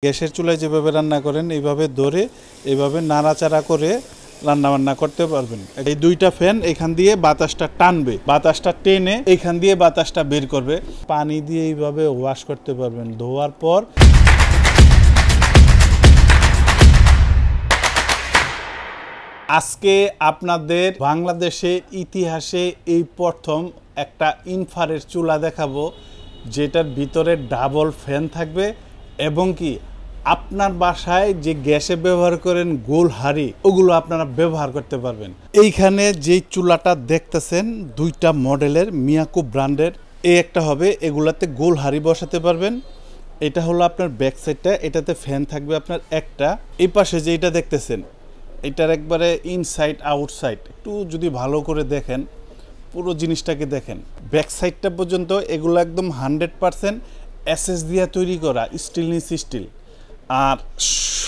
গ্যাসের চুলায় যেভাবে রান্না করেন এইভাবে ধরে এইভাবে নাড়াচাড়া করে রান্না বান্না করতে পারবেন। এই দুইটা ফ্যান এখান দিয়ে বাতাসটা টানবে, বাতাসটা টেনে এখান দিয়ে বাতাসটা বের করবে। পানি দিয়ে এইভাবে ওয়াশ করতে পারবেন। ধোয়ার পর আজকে আপনাদের বাংলাদেশের ইতিহাসে এই প্রথম একটা ইনফ্রারেড চুলা দেখাবো, যেটার ভিতরে ডাবল ফ্যান থাকবে এবং কি আপনার বাসায় যে গ্যাসে ব্যবহার করেন গোল হাঁড়ি, ওগুলো আপনারা ব্যবহার করতে পারবেন। এইখানে যে চুলাটা দেখতেছেন দুইটা মডেলের মিয়াকো ব্র্যান্ডের, এই একটা হবে, এগুলাতে গোল হাঁড়ি বসাতে পারবেন। এটা হলো আপনার ব্যাক সাইডটা, এটাতে ফ্যান থাকবে আপনার একটা। এই পাশে যেটা দেখতেছেন এটার একবারে ইনসাইড আউটসাইড একটু যদি ভালো করে দেখেন, পুরো জিনিসটাকে দেখেন, ব্যাক সাইডটা পর্যন্ত এগুলো একদম 100% এসএস দিয়ে তৈরি করা, স্টেনলেস স্টিল। আর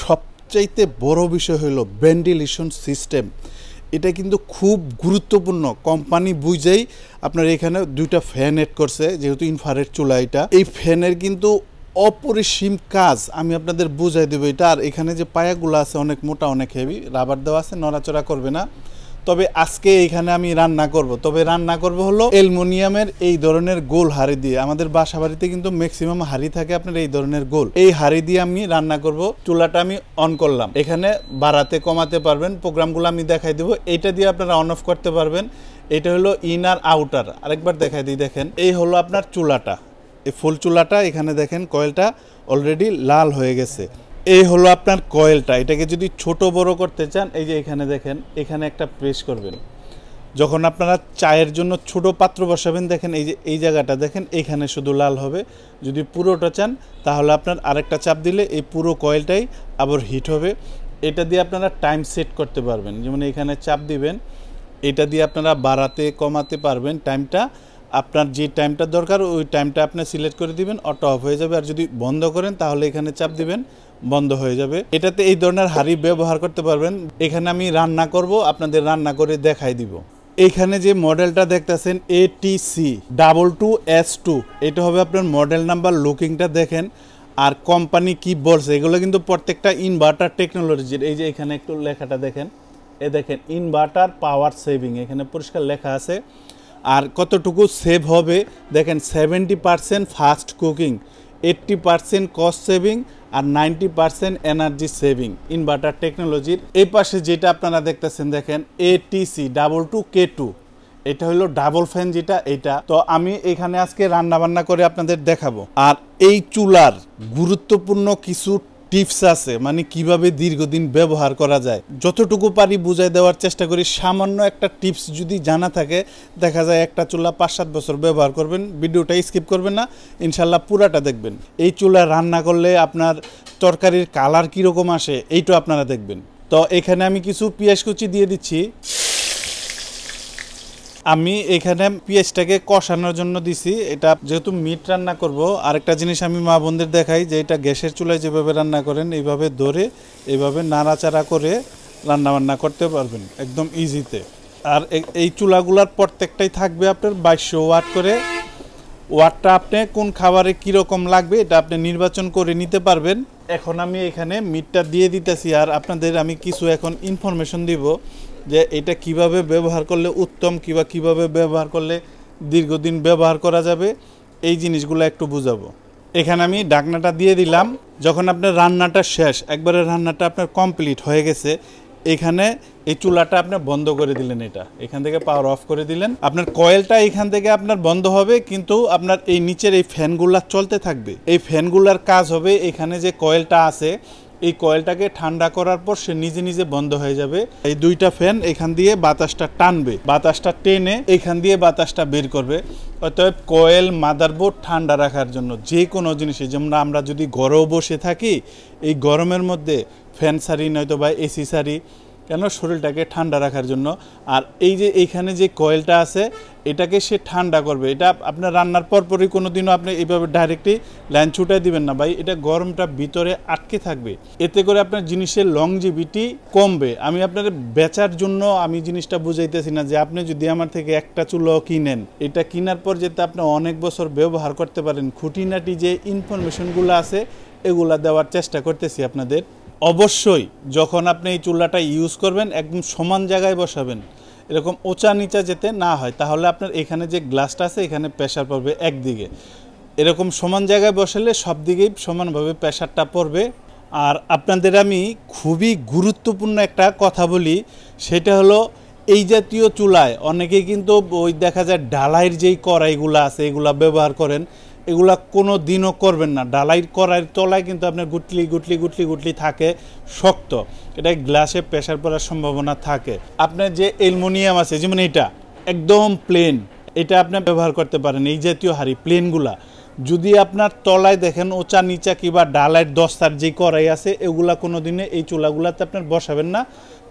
সবচাইতে বড় বিষয় হলো ভেন্টিলেশন সিস্টেম। এটা কিন্তু খুব গুরুত্বপূর্ণ। কোম্পানি বুঝেই আপনার এখানে দুইটা ফ্যান এড করছে, যেহেতু ইনফ্রারেড চুলা এটা। এই ফ্যানের কিন্তু অপরিসীম কাজ, আমি আপনাদের বুঝাই দেবো এটা। আর এখানে যে পায়াগুলো আছে অনেক মোটা, অনেক হেভি, রাবার দেওয়া আছে, নড়াচড়া করবে না। তবে আজকে এখানে আমি রান্না করব, তবে রান্না করব হলো অ্যালুমিনিয়ামের এই ধরনের গোল হাঁড়ি দিয়ে। আমাদের বাসা বাড়িতে কিন্তু ম্যাক্সিমাম হাঁড়ি থাকে আপনার এই ধরনের গোল, এই হাঁড়ি দিয়ে আমি রান্না করব। চুলাটা আমি অন করলাম, এখানে বাড়াতে কমাতে পারবেন, প্রোগ্রামগুলো আমি দেখাই দেবো। এইটা দিয়ে আপনারা অন অফ করতে পারবেন। এটা হলো ইনার আউটার, আরেকবার দেখাই দিই। দেখেন, এই হলো আপনার চুলাটা, এই ফুল চুলাটা। এখানে দেখেন কয়েলটা অলরেডি লাল হয়ে গেছে। এই হলো আপনার কয়েলটা। এটাকে যদি ছোট বড় করতে চান, এই যে এখানে দেখেন, এখানে একটা প্রেস করবেন। যখন আপনারা চায়ের জন্য ছোট পাত্র বসাবেন, দেখেন এই যে এই জায়গাটা দেখেন, এখানে শুধু লাল হবে। যদি পুরোটা চান তাহলে আপনার আরেকটা চাপ দিলে এই পুরো কয়েলটাই আবার হিট হবে। এটা দিয়ে আপনারা টাইম সেট করতে পারবেন, যেমন এখানে চাপ দিবেন, এটা দিয়ে আপনারা বাড়াতে কমাতে পারবেন টাইমটা। আপনার যে টাইমটা দরকার ওই টাইমটা আপনি সিলেক্ট করে দিবেন, অটো অফ হয়ে যাবে। আর যদি বন্ধ করেন তাহলে এখানে চাপ দিবেন, বন্ধ হয়ে যাবে। এটাতে এই ধরনের হাঁড়ি ব্যবহার করতে পারবেন। এখানে আমি রান্না করব, আপনাদের রান্না করে দেখাই দিব। এখানে যে মডেলটা দেখতেছেন ATC 22S2, এটা হবে আপনার মডেল নাম্বার। লুকিংটা দেখেন আর কোম্পানি কি বলছে, এগুলো কিন্তু প্রত্যেকটা ইনভার্টার টেকনোলজির। এই যে এখানে একটু লেখাটা দেখেন, এ দেখেন ইনভার্টার পাওয়ার সেভিং, এখানে পরিষ্কার লেখা আছে। আর কতটুকু সেভ হবে দেখেন, 70% ফাস্ট কুকিং, 80% কস্ট সেভিং আর 90% এনার্জি সেভিং ইনভার্টার টেকনোলজির। এই পাশে যেটা আপনারা দেখতেছেন দেখেন ATC 22K2, এটা হলো ডাবল ফ্যান যেটা, এটা। তো আমি এখানে আজকে রান্না বান্না করে আপনাদের দেখাবো। আর এই চুলার গুরুত্বপূর্ণ কিছু টিপস আছে, মানে কিভাবে দীর্ঘদিন ব্যবহার করা যায়, যতটুকু পারি বুঝাই দেওয়ার চেষ্টা করি। সামান্য একটা টিপস যদি জানা থাকে, দেখা যায় একটা চুলা 5-7 বছর ব্যবহার করবেন। ভিডিওটা স্কিপ করবেন না, ইনশাল্লাহ পুরাটা দেখবেন। এই চুলা রান্না করলে আপনার তরকারির কালার কীরকম আসে এইটা আপনারা দেখবেন। তো এখানে আমি কিছু পেঁয়াজ কুচি দিয়ে দিচ্ছি। আমি এখানে পেঁয়াজটাকে কষানোর জন্য দিছি, এটা যেহেতু মিট রান্না করব। আরেকটা জিনিস আমি মা বোনদের দেখাই, যে এটা গ্যাসের চুলায় যেভাবে রান্না করেন এইভাবে ধরে এইভাবে নাড়াচাড়া করে রান্না বান্না করতে পারবেন একদম ইজিতে। আর এই চুলাগুলার প্রত্যেকটাই থাকবে আপনার 2200 ওয়াট করে। ওয়াটটা আপনি কোন খাবারে কীরকম লাগবে এটা আপনি নির্বাচন করে নিতে পারবেন। এখন আমি এখানে মিটটা দিয়ে দিতেছি, আর আপনাদের আমি কিছু এখন ইনফরমেশন দিব যে এটা কিভাবে ব্যবহার করলে উত্তম, কিভাবে ব্যবহার করলে দীর্ঘদিন ব্যবহার করা যাবে, এই জিনিসগুলো একটু বুঝাবো। এখানে আমি ঢাকনাটা দিয়ে দিলাম। যখন আপনার রান্নাটা শেষ, একবারে রান্নাটা আপনার কমপ্লিট হয়ে গেছে, এখানে এই চুলাটা আপনি বন্ধ করে দিলেন, এটা এখান থেকে পাওয়ার অফ করে দিলেন। আপনার কয়েলটা এখান থেকে আপনার বন্ধ হবে, কিন্তু আপনার এই নিচের এই ফ্যানগুলা চলতে থাকবে। এই ফ্যানগুলার কাজ হবে, এখানে যে কয়েলটা আছে এই কয়েলটাকে ঠান্ডা করার পর সে নিজে নিজে বন্ধ হয়ে যাবে। এই দুইটা ফ্যান এখান দিয়ে বাতাসটা টানবে, বাতাসটা টেনে এখান দিয়ে বাতাসটা বের করবে। অতএব কয়েল মাদারবোর্ড ঠান্ডা রাখার জন্য যে কোনো জিনিসে, যেমন আমরা যদি ঘরেও বসে থাকি, এই গরমের মধ্যে ফ্যান সারি নয়তো বা এসি সারি, কেন শরীরটাকে ঠান্ডা রাখার জন্য। আর এই যে এইখানে যে কয়েলটা আছে এটাকে সে ঠান্ডা করবে। এটা আপনার রান্নার পরপরই কোনো দিনও আপনি এইভাবে ডাইরেক্টলি লাইন ছুটাই দিবেন না ভাই, এটা গরমটা ভিতরে আটকে থাকবে। এতে করে আপনার জিনিসের লংজিভিটি কমবে। আমি আপনার বেচার জন্য আমি জিনিসটা বুঝাইতেছি না, যে আপনি যদি আমার থেকে একটা চুলো কিনেন, এটা কেনার পর যাতে আপনি অনেক বছর ব্যবহার করতে পারেন, খুঁটিনাটি যে ইনফরমেশনগুলো আছে এগুলা দেওয়ার চেষ্টা করতেছি আপনাদের। অবশ্যই যখন আপনি এই চুলাটা ইউজ করবেন একদম সমান জায়গায় বসাবেন, এরকম ওচা নিচা যেতে না হয়, তাহলে আপনার এখানে যে গ্লাসটা আছে এখানে প্রেশার পড়বে একদিকে। এরকম সমান জায়গায় বসালে সব দিকেই সমানভাবে প্রেশারটা পড়বে। আর আপনাদের আমি খুবই গুরুত্বপূর্ণ একটা কথা বলি, সেটা হলো এই জাতীয় চুলায় অনেকেই কিন্তু ওই দেখা যায় ডালাইয়ের যেই কড়াইগুলো আছে এগুলা ব্যবহার করেন। এগুলা কোনো দিনও করবেন না। ডালাইয়ের কড়াইয়ের তলায় কিন্তু আপনার গুটলি গুটলি গুটলি গুটলি থাকে, শক্ত, এটা গ্লাসে প্রেশার পড়ার সম্ভাবনা থাকে। আপনার যে অ্যালুমিনিয়াম আছে, যেমন এটা একদম প্লেন, এটা আপনি ব্যবহার করতে পারেন। এই জাতীয় হাঁড়ি প্লেনগুলা যদি আপনার তলায় দেখেন ওচা নিচা কিংবা ডালাইয়ের দস্তার যে কড়াই আছে, এগুলা কোনো দিনে এই চুলাগুলাতে আপনার বসাবেন না,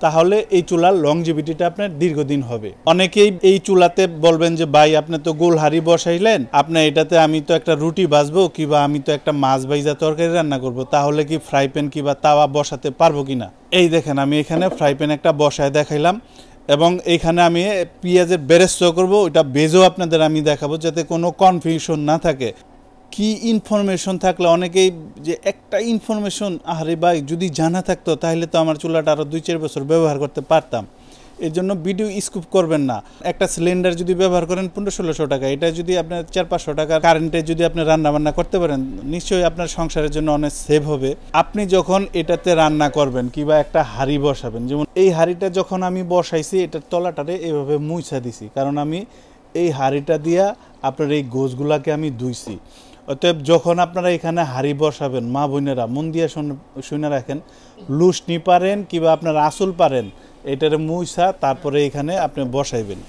তাহলে এই চুলার লংজিভিটিটা আপনার দীর্ঘদিন হবে। অনেকেই এই চুলাতে বলবেন যে ভাই আপনি তো গোল হাঁড়ি বসাইলেন, আপনার এটাতে আমি তো একটা রুটি ভাজবো কিংবা আমি তো একটা মাছ ভাজা তরকারি রান্না করব, তাহলে কি ফ্রাই প্যান কিংবা তাওয়া বসাতে পারবো কিনা? এই দেখেন আমি এখানে ফ্রাই প্যান একটা বসায় দেখাইলাম, এবং এইখানে আমি পেঁয়াজের বেরেস্তা করব, ওইটা বেজও আপনাদের আমি দেখাবো যাতে কোনো কনফিউশন না থাকে। কি ইনফরমেশন থাকলে অনেকেই যে একটা ইনফরমেশন, আরে ভাই যদি জানা থাকতো তাহলে তো আমার চুলাটা আরও 2-4 বছর ব্যবহার করতে পারতাম। এর জন্য ভিডিও স্কুপ করবেন না। একটা সিলিন্ডার যদি ব্যবহার করেন 1500-1600 টাকা, এটা যদি আপনার 400-500 টাকা কারেন্টে যদি আপনি রান্না বান্না করতে পারেন, নিশ্চয়ই আপনার সংসারের জন্য অনেক সেভ হবে। আপনি যখন এটাতে রান্না করবেন কিংবা একটা হাঁড়ি বসাবেন, যেমন এই হাঁড়িটা যখন আমি বসাইছি এটার তলাটারে এভাবে মুছা দিছি, কারণ আমি এই হাঁড়িটা দিয়া আপনার এই গোছগুলাকে আমি ধুইছি। অতএব যখন আপনারা এখানে হাঁড়ি বসাবেন, মা বোনেরা মন দিয়ে শুনে রাখেন, লুসনি পারেন কিংবা আপনার আসল পারেন, এটার মুইসা তারপরে এখানে আপনি বসাইবেন।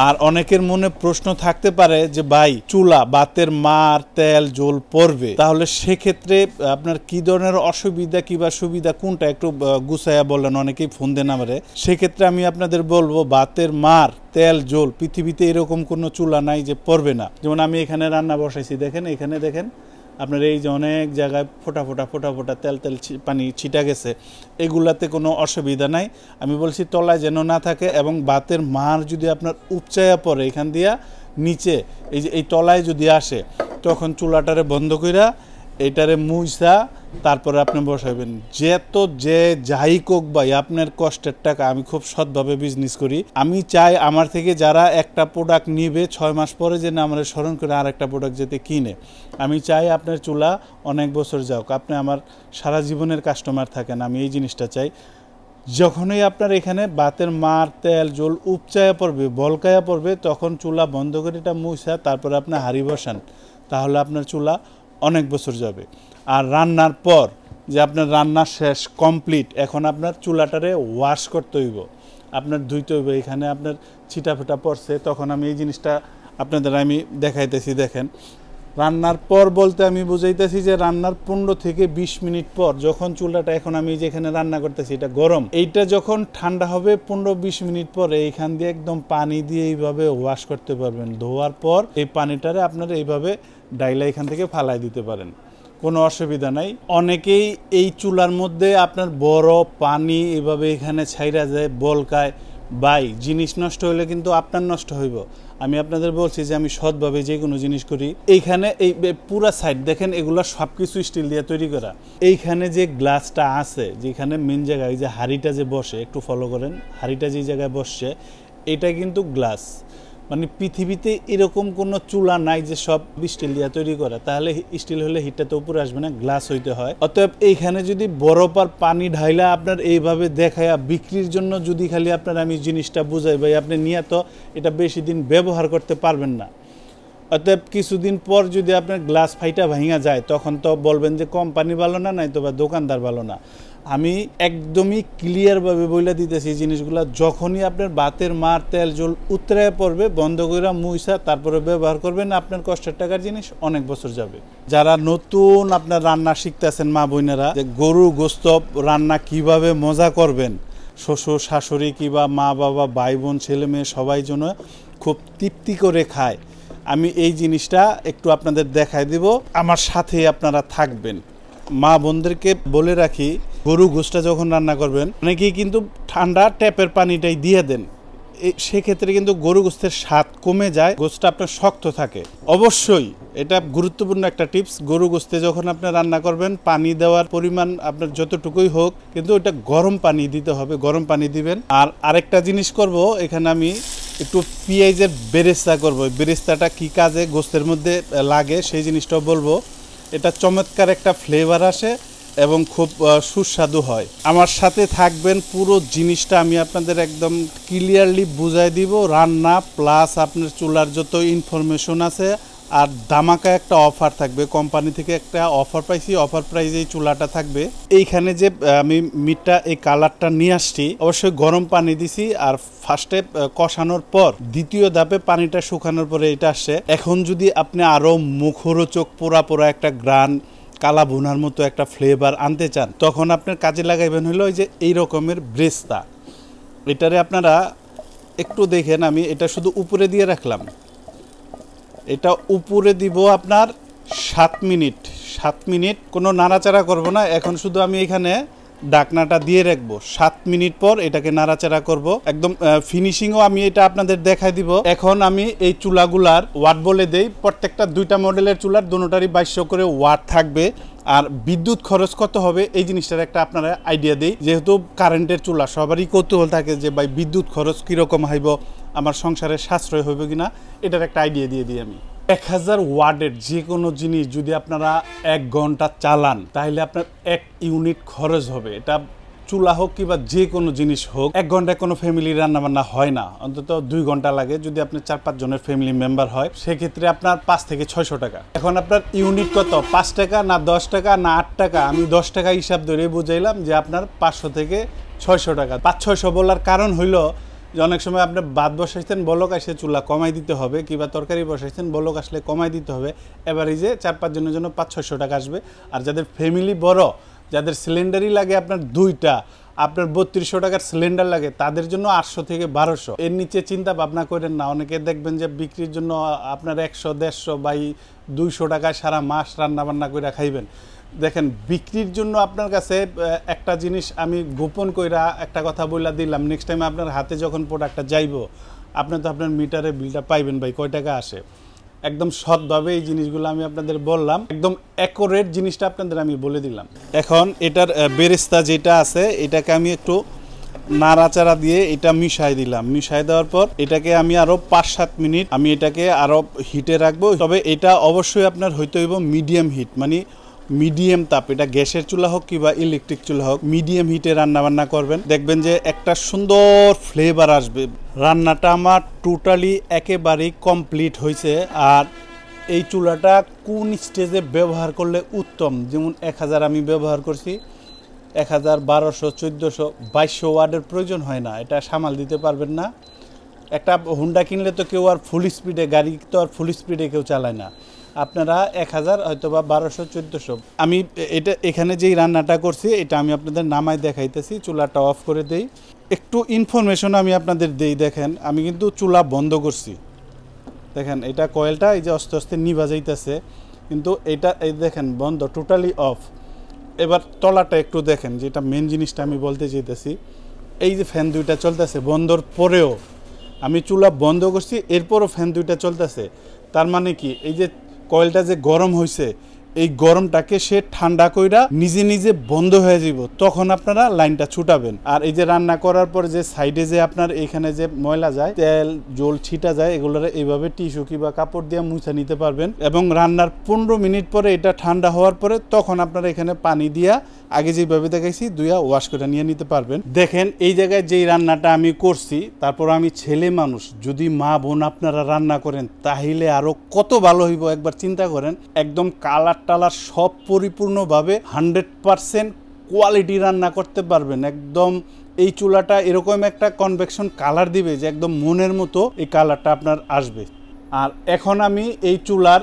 আর অনেকের মনে প্রশ্ন থাকতে পারে যে ভাই চুলা বাতের মার তেল জল পড়বে, তাহলে সেক্ষেত্রে আপনার কি ধরনের অসুবিধা কিংবা সুবিধা কোনটা একটু গুছাইয়া বললেন, অনেকেই ফোন দেন আমারে। সেক্ষেত্রে আমি আপনাদের বলবো বাতের মার তেল জল পৃথিবীতে এরকম কোনো চুলা নাই যে পড়বে না। যেমন আমি এখানে রান্না বসাইছি, দেখেন এখানে দেখেন আপনার এই যে অনেক জায়গায় ফোটা ফোটা ফোটা ফোটা তেল তেল পানি ছিটা গেছে, এগুলাতে কোনো অসুবিধা নাই। আমি বলছি তলায় যেন না থাকে, এবং বাতের মার যদি আপনার উপচায়া পড়ে এখান দিয়া নিচে এই যে এই তলায় যদি আসে, তখন চুলাটারে বন্ধ কইরা এটারে মুইসা তারপরে আপনি বসাইবেন। যে যাই কোক ভাই আপনার কষ্টের টাকা, আমি খুব সৎভাবে বিজনেস করি। আমি চাই আমার থেকে যারা একটা প্রোডাক্ট নিবে 6 মাস পরে যে না আমার স্মরণ করে আর একটা প্রোডাক্ট যেতে কিনে, আমি চাই আপনার চুলা অনেক বছর যাওক, আপনি আমার সারা জীবনের কাস্টমার থাকেন, আমি এই জিনিসটা চাই। যখনই আপনার এখানে বাতের মার তেল জল উপচায়া পড়বে, বলকায়া পড়বে, তখন চুলা বন্ধ করে এটা মুইসা তারপরে আপনি হাঁড়ি বসান, তাহলে আপনার চুলা অনেক বছর যাবে। আর রান্নার পর যে আপনার রান্না শেষ কমপ্লিট, এখন আপনার চুলাটারে ওয়াশ করতে হইব, আপনার ধুইতে হইব। এখানে আপনার ছিটাফোটা পড়ছে, তখন আমি এই জিনিসটা আপনাদের আমি দেখাইতেছি। দেখেন রান্নার পর বলতে আমি বুঝাইতেছি যে রান্নার 15 থেকে 20 মিনিট পর, যখন চুলাটা এখন আমি যেখানে রান্না করতেছি এটা গরম, এইটা যখন ঠান্ডা হবে 15-20 মিনিট পরে এইখান দিয়ে একদম পানি দিয়ে এইভাবে ওয়াশ করতে পারবেন। ধোয়ার পর এই পানিটারে আপনারা এইভাবে ডাইলা এখান থেকে ফালাই দিতে পারেন, কোনো অসুবিধা নাই। অনেকেই এই চুলার মধ্যে আপনার বড় পানি এভাবে এখানে ছাইরা যায়, বলকায়, বাই জিনিস নষ্ট হইলে কিন্তু আপনার নষ্ট হইব। আমি আপনাদের বলছি যে আমি সৎভাবে যে কোনো জিনিস করি। এইখানে এই পুরা সাইড দেখেন, এগুলো সব কিছু স্টিল দিয়ে তৈরি করা। এইখানে যে গ্লাসটা আছে, যেখানে মেন জায়গায় যে হাঁড়িটা যে বসে, একটু ফলো করেন, হাঁড়িটা যে জায়গায় বসছে এটা কিন্তু গ্লাস। মানে পৃথিবীতে এরকম কোনো চুলা নাই যে সব স্টিল দিয়ে তৈরি করা, তাহলে স্টিল হলে হিটটা তো উপরে আসবে না, গ্লাস হইতে হয়। অতএব এইখানে যদি বরফ আর পানি ঢাইলা আপনার এইভাবে দেখায়া বিক্রির জন্য যদি খালি আপনার আমি জিনিসটা বুঝাই, ভাই আপনি নিয়ে তো এটা বেশি দিন ব্যবহার করতে পারবেন না। অতএব কিছুদিন পর যদি আপনার গ্লাস ফাইটা ভাঙা যায়, তখন তো বলবেন যে কোম্পানি ভালো না, নাই তো বা দোকানদার ভালো না। আমি একদমই ক্লিয়ারভাবে বলে দিতেছি জিনিসগুলো, যখনই আপনার বাতের মার তেল জল উতরে পড়বে বন্ধ করে মুইসা তারপরে ব্যবহার করবেন, আপনার কষ্টের টাকার জিনিস অনেক বছর যাবে। যারা নতুন আপনার রান্না শিখতেছেন মা বোনেরা, যে গরু গোস্ত রান্না কিভাবে মজা করবেন, শ্বশুর শাশুড়ি কিংবা মা বাবা ভাই বোন ছেলে মেয়ে সবাই যেন খুব তৃপ্তি করে খায়, আমি এই জিনিসটা একটু আপনাদের দেখাই দিব, আমার সাথেই আপনারা থাকবেন। মা বোনদেরকে বলে রাখি, গরু গোশটা যখন রান্না করবেন অনেকেই কিন্তু ঠান্ডা ট্যাপের পানিটাই দিয়ে দেন, সেক্ষেত্রে কিন্তু গরু গোস্তের স্বাদ কমে যায়, গোস্তটা আপনার শক্ত থাকে। অবশ্যই এটা গুরুত্বপূর্ণ একটা টিপস, গরু গোস্তে যখন আপনি রান্না করবেন পানি দেওয়ার পরিমাণ আপনার যতটুকুই হোক, কিন্তু এটা গরম পানি দিতে হবে, গরম পানি দিবেন। আর আরেকটা জিনিস করব, এখানে আমি একটু পেঁয়াজের বেরেস্তা করব। বেরেস্তাটা কি কাজে গোস্তের মধ্যে লাগে সেই জিনিসটাও বলবো। এটা চমৎকার একটা ফ্লেভার আসে এবং খুব সুস্বাদু হয়। আমার সাথে থাকবেন, পুরো জিনিসটা আমি আপনাদের একদম ক্লিয়ারলি বুঝাই দিব, রান্না প্লাস আপনার চুলার যত ইনফরমেশন আছে। আর ধামাকা একটা অফার থাকবে, কোম্পানি থেকে একটা অফার পাইছি, অফার প্রাইজে এই চুলাটা থাকবে। এইখানে যে আমি মিটটা এই কালারটা নিয়ে আসছি, অবশ্যই গরম পানি দিছি। আর ফার্স্টে কষানোর পর দ্বিতীয় ধাপে পানিটা শুকানোর পরে এটা আসছে। এখন যদি আপনি আরো মুখরোচক পোড়া পোড়া একটা গ্রান, কালা ভুনার মতো একটা ফ্লেভার আনতে চান, তখন আপনার কাজে লাগাইবেন হলো ওই যে এই রকমের ব্রেস্তা। এটারে আপনারা একটু দেখেন, আমি এটা শুধু উপরে দিয়ে রাখলাম, এটা উপরে দিব আপনার 7 মিনিট। 7 মিনিট কোনো নাড়াচাড়া করব না, এখন শুধু আমি এখানে ঢাকনাটা দিয়ে রাখবো। 7 মিনিট পর এটাকে নাড়াচাড়া করব, একদম ফিনিশিংও আমি এটা আপনাদের দেখাই দিব। এখন আমি এই চুলাগুলার ওয়াট বলে দেই, প্রত্যেকটা 2টা মডেলের চুলার দুটোটারই 2200 করে ওয়াট থাকবে। আর বিদ্যুৎ খরচ কত হবে এই জিনিসটার একটা আপনারা আইডিয়া দেই, যেহেতু কারেন্টের চুলা সবারই কৌতূহল থাকে যে ভাই বিদ্যুৎ খরচ কীরকম হইব, আমার সংসারে সাশ্রয় হইব কিনা, এটার একটা আইডিয়া দিয়ে দিই আমি। 1000 ওয়াটের যে কোনো জিনিস যদি আপনারা 1 ঘন্টা চালান, তাহলে আপনার 1 ইউনিট খরচ হবে। এটা চুলা হোক কিংবা যে কোনো জিনিস হোক, 1 ঘন্টায় কোনো ফ্যামিলি রান্নাবান্না হয় না, অন্তত 2 ঘন্টা লাগে। যদি আপনি 4-5 জনের ফ্যামিলি মেম্বার হয়, সেক্ষেত্রে আপনার 5 থেকে 600 টাকা। এখন আপনার ইউনিট কত, 5 টাকা না 10 টাকা না 8 টাকা? আমি 10 টাকা হিসাব ধরে বুঝাইলাম যে আপনার 500 থেকে 600 টাকা। 500-600 বলার কারণ হইলো যে অনেক সময় আপনি ভাত বসাইছেন, বলক আসে চুলা কমাই দিতে হবে, কিংবা তরকারি বসাইছেন, বলক আসলে কমাই দিতে হবে। এবার এই যে 4-5 জনের জন্য 500-600 টাকা আসবে। আর যাদের ফ্যামিলি বড়, যাদের সিলিন্ডারই লাগে আপনার 2টা, আপনার 3200 টাকার সিলিন্ডার লাগে, তাদের জন্য 800 থেকে 1200, এর নিচে চিন্তা ভাবনা করেন না। অনেকে দেখবেন যে বিক্রির জন্য আপনার 100-150 বা 200 টাকায় সারা মাস রান্না বান্না করে খাইবেন। দেখেন, বিক্রির জন্য আপনার কাছে একটা জিনিস আমি গোপন কইরা একটা কথা বলে দিলাম, নেক্সট টাইম আপনার হাতে যখন প্রোডাক্টটা যাইব, আপনি তো আপনার মিটারে বিলটা পাইবেন ভাই কয় টাকা আসে। একদম সৎভাবে এই জিনিসগুলো আমি আপনাদের বললাম, একদম অ্যাকুরেট জিনিসটা আপনাদের আমি বলে দিলাম। এখন এটার বেরেস্তা যেটা আছে, এটাকে আমি একটু নাড়াচাড়া দিয়ে এটা মিশাই দিলাম। মিশাই দেওয়ার পর এটাকে আমি আরো 5-7 মিনিট আমি এটাকে আরো হিটে রাখবো। তবে এটা অবশ্যই আপনার হইতে হইব মিডিয়াম হিট, মানে মিডিয়াম তাপ। এটা গ্যাসের চুলা হোক কিংবা ইলেকট্রিক চুলা হোক, মিডিয়াম হিটে রান্না বান্না করবেন, দেখবেন যে একটা সুন্দর ফ্লেভার আসবে। রান্নাটা আমার টোটালি একেবারেই কমপ্লিট হয়েছে। আর এই চুলাটা কোন স্টেজে ব্যবহার করলে উত্তম, যেমন 1000 আমি ব্যবহার করছি, 1000, 1200, 1400, 2200 ওয়াটের প্রয়োজন হয় না, এটা সামাল দিতে পারবেন না। একটা হুন্ডা কিনলে তো কেউ আর ফুল স্পিডে, গাড়ি তো আর ফুল স্পিডে কেউ চালায় না। আপনারা 1000 হয়তো বা 1200, 1400। আমি এটা এখানে যেই রান্নাটা করছি এটা আমি আপনাদের নামায় দেখাইতেছি। চুলাটা অফ করে দেই, একটু ইনফরমেশন আমি আপনাদের দেই। দেখেন, আমি কিন্তু চুলা বন্ধ করছি। দেখেন, এটা কয়েলটা এই যে আস্তে আস্তে নিভা যাইতেছে, কিন্তু এটা এই দেখেন বন্ধ, টোটালি অফ। এবার তলাটা একটু দেখেন, যেটা মেন জিনিসটা আমি বলতে চাইতেছি, এই যে ফ্যান 2টা চলতেছে, বন্ধর পরেও আমি চুলা বন্ধ করছি, এরপরও ফ্যান 2টা চলতেছে। তার মানে কি, এই যে কয়েলটা যে গরম হয়েছে, এই গরমটাকে সে ঠান্ডা কইরা নিজে নিজে বন্ধ হয়ে যাব, তখন আপনারা লাইনটা ছুটাবেন। আর এই যে রান্না করার পর যে সাইডে যে আপনার এখানে যে ময়লা যায়, তেল জল ছিটা যায়, এগুলোর এইভাবে টিস্যু কিংবা কাপড় দিয়ে মুছে নিতে পারবেন। এবং রান্নার 15 মিনিট পরে এটা ঠান্ডা হওয়ার পরে তখন আপনারা এখানে পানি দিয়া আগে যেভাবে দেখাইছি ধুইয়া ওয়াশ করে নিয়ে নিতে পারবেন। দেখেন, এই জায়গায় যেই রান্নাটা আমি করছি, তারপর আমি ছেলে মানুষ, যদি মা বোন আপনারা রান্না করেন তাহলে আরো কত ভালো হইব একবার চিন্তা করেন। একদম কালার টালার সব পরিপূর্ণভাবে 100% কোয়ালিটি রান্না করতে পারবেন। একদম এই চুলাটা এরকম একটা কনভেকশন কালার দিবে যে একদম মনের মতো এই কালারটা আপনার আসবে। আর এখন আমি এই চুলার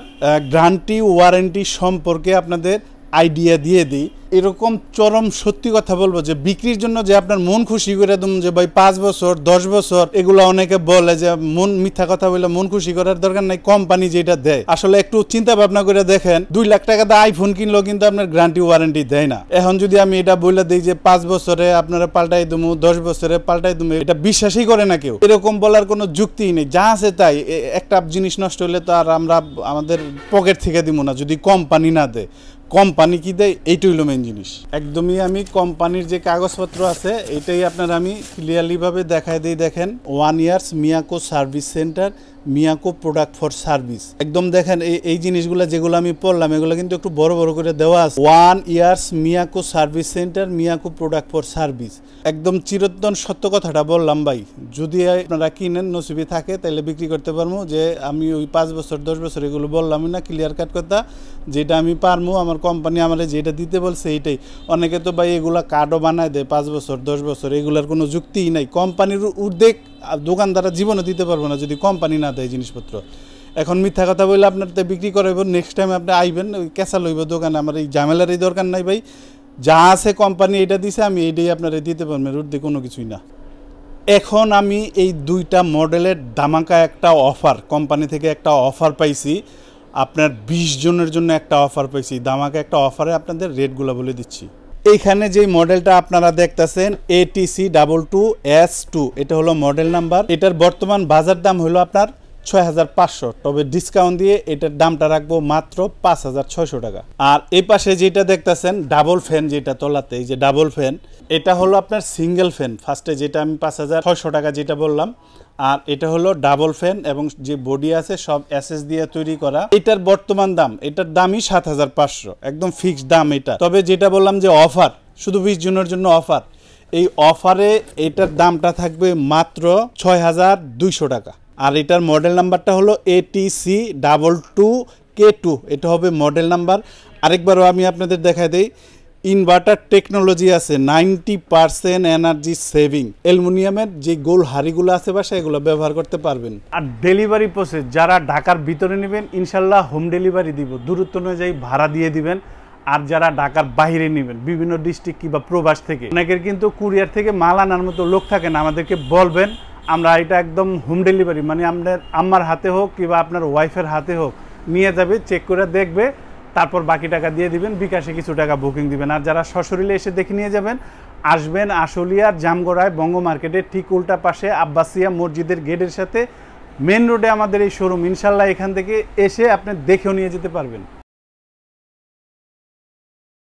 গ্যারান্টি ওয়ারেন্টি সম্পর্কে আপনাদের আইডিয়া দিয়ে দিই, এরকম চরম সত্যি কথা বলবো যে বিক্রির জন্য যে আপনার মন খুশি করে দেবো যে ভাই 5 বছর 10 বছর, এগুলো অনেকে বলে যে মন মিথ্যা কথা বলে মন খুশি করার দরকার নাই, কোম্পানি যেটা দেয়। আসলে একটু চিন্তা ভাবনা করে দেখেন, 2 লাখ টাকা দিয়ে আইফোন কিনলেও কিন্তু আপনার গ্যারান্টি ওয়ারেন্টি দেয় না। এখন যদি আমি এটা বলে দিই যে 5 বছরে আপনারা পাল্টাই দেবো, 10 বছরে পাল্টাই দেবো, এটা বিশ্বাসই করে না কেউ। এরকম বলার কোনো যুক্তিই নেই। যা আছে তাই, একটা জিনিস নষ্ট হলে তো আর আমরা আমাদের পকেট থেকে দিব না যদি কোম্পানি না দেয়। কোম্পানি কি দেয় এইটাই হলো মেন জিনিস। একদমই আমি কোম্পানির যে কাগজপত্র আছে এটাই আপনার আমি ক্লিয়ারলি ভাবে দেখাই দিই। দেখেন 1 years Miyako service centre, Miyako product for service. একদম দেখেন এই জিনিসগুলো যেগুলো আমি পড়লাম এগুলো কিন্তু একটু বড় বড় করে দেওয়া আছে। 1 years Miyako service centre, Miyako product for service. একদম চিরন্তন সত্য কথাটা বললাম ভাই। যদি আপনারা কিনেন নসিবে থাকে তাহলে বিক্রি করতে পারবো। যে আমি ওই 5 বছর 10 বছর এগুলো বললামই না, ক্লিয়ার কাট কথা। যেটা আমি পারবো, আমার কোম্পানি আমার যেটা দিতে বলছে এইটাই। অনেকে তো ভাই এগুলা কার্ডও বানায় দেয় 5 বছর 10 বছর, এগুলার কোনো যুক্তিই নাই। কোম্পানির উর্ধেক দোকানদাররা জীবনে দিতে পারবো না যদি কোম্পানি না দেয় জিনিসপত্র। এখন মিথ্যা কথা বলে আপনার বিক্রি করাইব, নেক্সট টাইম আপনি আইবেন ওই ক্যাঁচা লইব দোকানে। আমার এই ঝামেলারই দরকার নাই ভাই। যা আছে কোম্পানি এটা দিছে, আমি এইটাই আপনারা দিতে পারবেন, ঊর্ধ্বে কোনো কিছুই না। এখন আমি এই 2টা মডেলের ধামাকা একটা অফার, কোম্পানি থেকে একটা অফার পাইছি। আপনার 20 জনের জন্য একটা অফার পাইছি, ধামাকা একটা অফারে আপনাদের রেটগুলো বলে দিচ্ছি। এইখানে যে মডেলটা আপনারা দেখতেছেন ATC 22S2, এটা হলো মডেল নাম্বার। এটার বর্তমান বাজার দাম হলো আপনার 6500, তবে ডিসকাউন্ট দিয়ে এটার দামটা রাখবো মাত্র 5600 টাকা। আর এই পাশে যেটা দেখতেছেন ডাবল ফ্যান, যেটা তলাতে এই যে ডাবল ফ্যান, এটা হলো আপনার সিঙ্গেল ফ্যান। ফার্স্টে যেটা আমি 5600 টাকা যেটা বললাম, আর এটা হলো ডাবল ফ্যান এবং যে বডি আছে সব এসএস দিয়ে তৈরি করা। এটার বর্তমান দাম, এটার দামই 7500, একদম ফিক্সড দাম এটা। তবে যেটা বললাম যে অফার, শুধু 20 জনের জন্য অফার, এই অফারে এটার দামটা থাকবে মাত্র 6200 টাকা। আর এটার মডেল নাম্বারটা হলো ATC 22K2, এটা হবে মডেল নাম্বার। আরেকবারও আমি আপনাদের দেখাই দেই, ইনভার্টার টেকনোলজি আছে, 90% এনার্জি সেভিং। অ্যালুমিনিয়ামের যে গোল হাড়িগুলো আছে বা সেগুলো ব্যবহার করতে পারবেন। আর ডেলিভারি প্রসেস, যারা ঢাকার ভিতরে নেবেন ইনশাল্লাহ হোম ডেলিভারি দিব, দূরত্ব অনুযায়ী ভাড়া দিয়ে দিবেন। আর যারা ঢাকার বাইরে নেবেন বিভিন্ন ডিস্ট্রিক্ট কিংবা প্রবাস থেকে, অনেকের কিন্তু কুরিয়ার থেকে মাল আনার মতো লোক থাকে না, আমাদেরকে বলবেন, আমরা এটা একদম হোম ডেলিভারি, মানে আপনার আমার হাতে হোক কিংবা আপনার ওয়াইফের হাতে হোক নিয়ে যাবে, চেক করে দেখবে, তারপর বাকি টাকা দিয়ে দিবেন, বিকাশে কিছু টাকা বুকিং দিবেন। আর যারা সশরীরে এসে দেখে নিয়ে যাবেন, আসবেন আশুলিয়ার জামগড়ায় বঙ্গ মার্কেটের ঠিক উল্টা পাশে আব্বাসিয়া মসজিদের গেটের সাথে মেন রোডে আমাদের এই শোরুম। ইনশাল্লাহ এখান থেকে এসে আপনি দেখেও নিয়ে যেতে পারবেন।